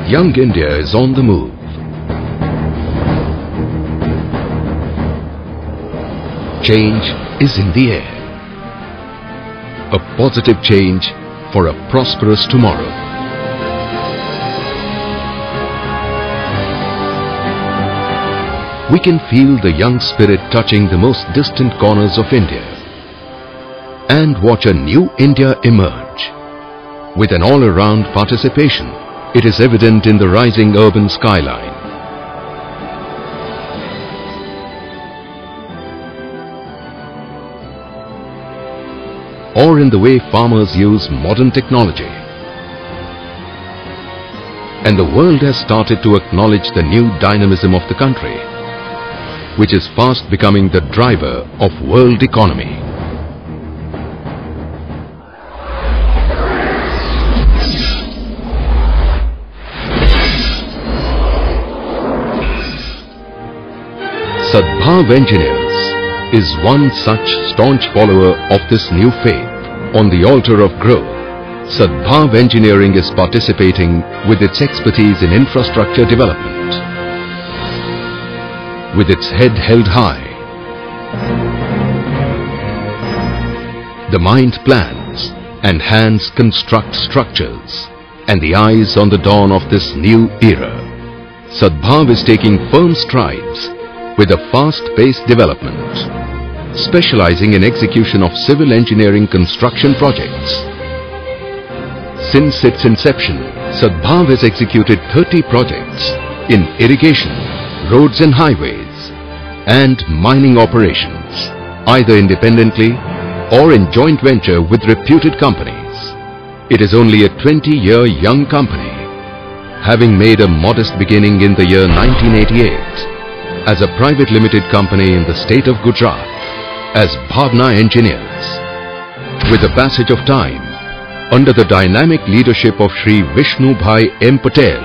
Young India is on the move. Change is in the air. A positive change for a prosperous tomorrow. We can feel the young spirit touching the most distant corners of India and watch a new India emerge. With an all-around participation, it is evident in the rising urban skyline. Or in the way farmers use modern technology. And the world has started to acknowledge the new dynamism of the country, which is fast becoming the driver of world economy. Sadbhav Engineers is one such staunch follower of this new faith. On the altar of growth, Sadbhav Engineering is participating with its expertise in infrastructure development. With its head held high, the mind plans and hands construct structures, and the eyes on the dawn of this new era. Sadbhav is taking firm strides with a fast-paced development, specializing in execution of civil engineering construction projects. Since its inception, Sadbhav has executed 30 projects in irrigation, roads and highways, and mining operations, either independently or in joint venture with reputed companies. It is only a 20-year young company, having made a modest beginning in the year 1988 as a private limited company in the state of Gujarat as Bhavna Engineers. With the passage of time, under the dynamic leadership of Shri Vishnu Bhai M. Patel.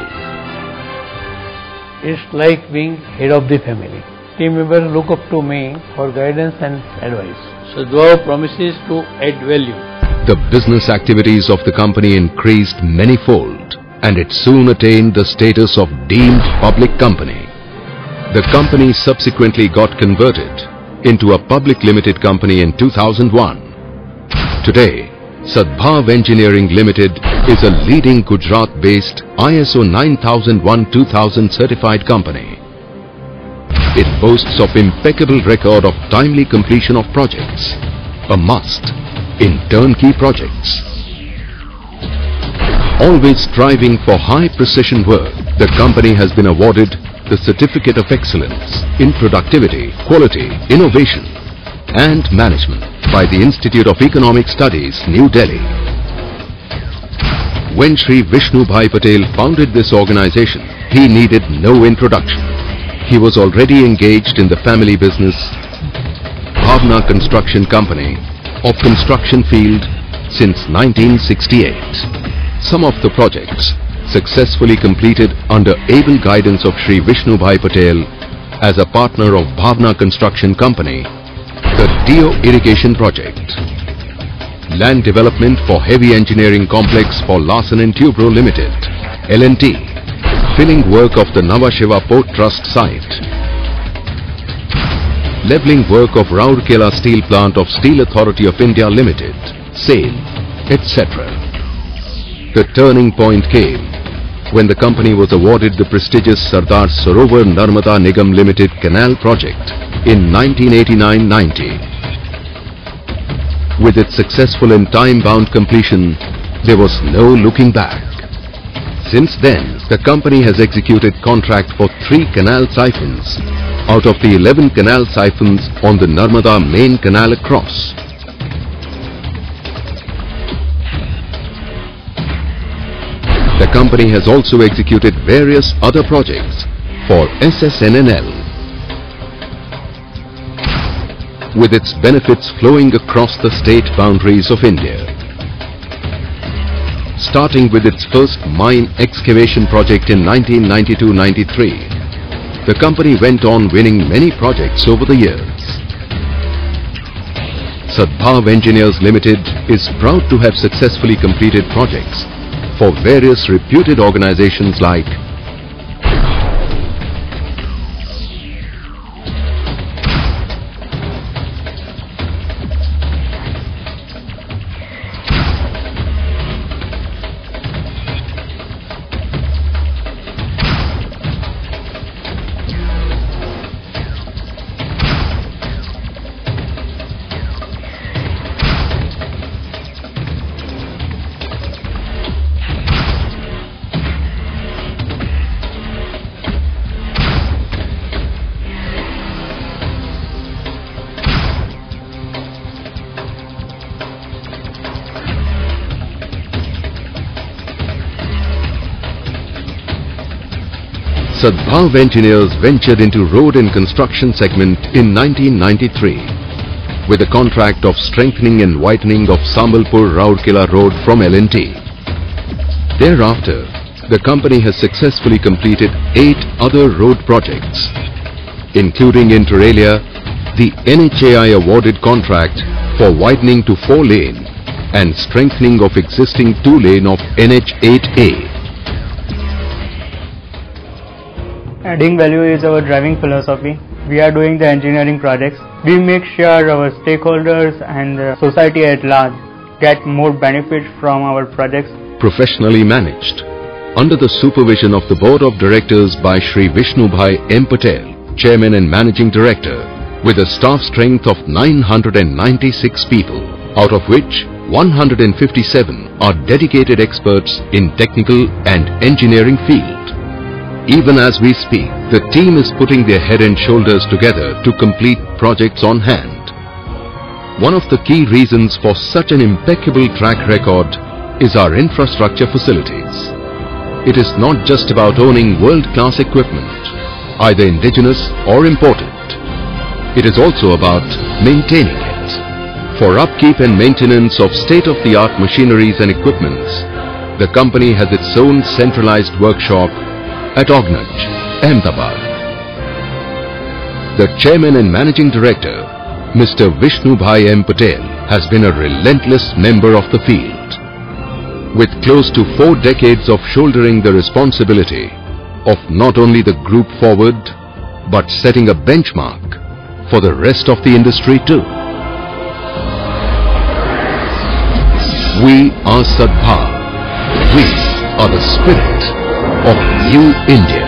It's like being head of the family. Team members look up to me for guidance and advice. Sadbhav promises to add value. The business activities of the company increased manyfold, and it soon attained the status of deemed public company. The company subsequently got converted into a public limited company in 2001. Today, Sadbhav Engineering Limited is a leading Gujarat-based ISO 9001-2000 certified company. It boasts of impeccable record of timely completion of projects, a must in turnkey projects. Always striving for high precision work, the company has been awarded the Certificate of Excellence in Productivity, Quality, Innovation and Management by the Institute of Economic Studies, New Delhi. When Shri Vishnu Bhai Patel founded this organization, he needed no introduction. He was already engaged in the family business, Bhavna Construction Company, of construction field since 1968. Some of the projects successfully completed under able guidance of Shri Vishnu Bhai Patel as a partner of Bhavna Construction Company, the Dio Irrigation Project, Land Development for Heavy Engineering Complex for Larsen & Toubro Limited, L&T, Filling work of the Nhava Sheva Port Trust site, Leveling work of Rourkela Steel Plant of Steel Authority of India Limited, SAIL, etc. The turning point came when the company was awarded the prestigious Sardar Sarovar Narmada Nigam Limited Canal Project in 1989-90. With its successful and time-bound completion, there was no looking back. Since then, the company has executed contract for 3 canal siphons out of the 11 canal siphons on the Narmada main canal across. The company has also executed various other projects for SSNNL, with its benefits flowing across the state boundaries of India. Starting with its first mine excavation project in 1992-93, the company went on winning many projects over the years. Sadbhav Engineers Limited is proud to have successfully completed projects for various reputed organizations like Sadbhav Engineers ventured into road and construction segment in 1993 with a contract of strengthening and widening of Sambalpur-Rourkela road from L&T. Thereafter, the company has successfully completed 8 other road projects, including inter alia the NHAI awarded contract for widening to 4-lane and strengthening of existing 2-lane of NH8A. Adding value is our driving philosophy. We are doing the engineering projects. We make sure our stakeholders and the society at large get more benefit from our projects. Professionally managed, under the supervision of the Board of Directors by Shri Vishnubhai M. Patel, Chairman and Managing Director, with a staff strength of 996 people, out of which 157 are dedicated experts in technical and engineering field. Even as we speak, the team is putting their head and shoulders together to complete projects on hand. One of the key reasons for such an impeccable track record is our infrastructure facilities. It is not just about owning world-class equipment, either indigenous or imported. It is also about maintaining it. For upkeep and maintenance of state-of-the-art machineries and equipments, the company has its own centralized workshop at Ognaj, Ahmedabad. The Chairman and Managing Director, Mr. Vishnubhai M. Patel, has been a relentless member of the field. With close to 4 decades of shouldering the responsibility of not only the group forward, but setting a benchmark for the rest of the industry too. We are Sadbhav. We are the spirit of New India.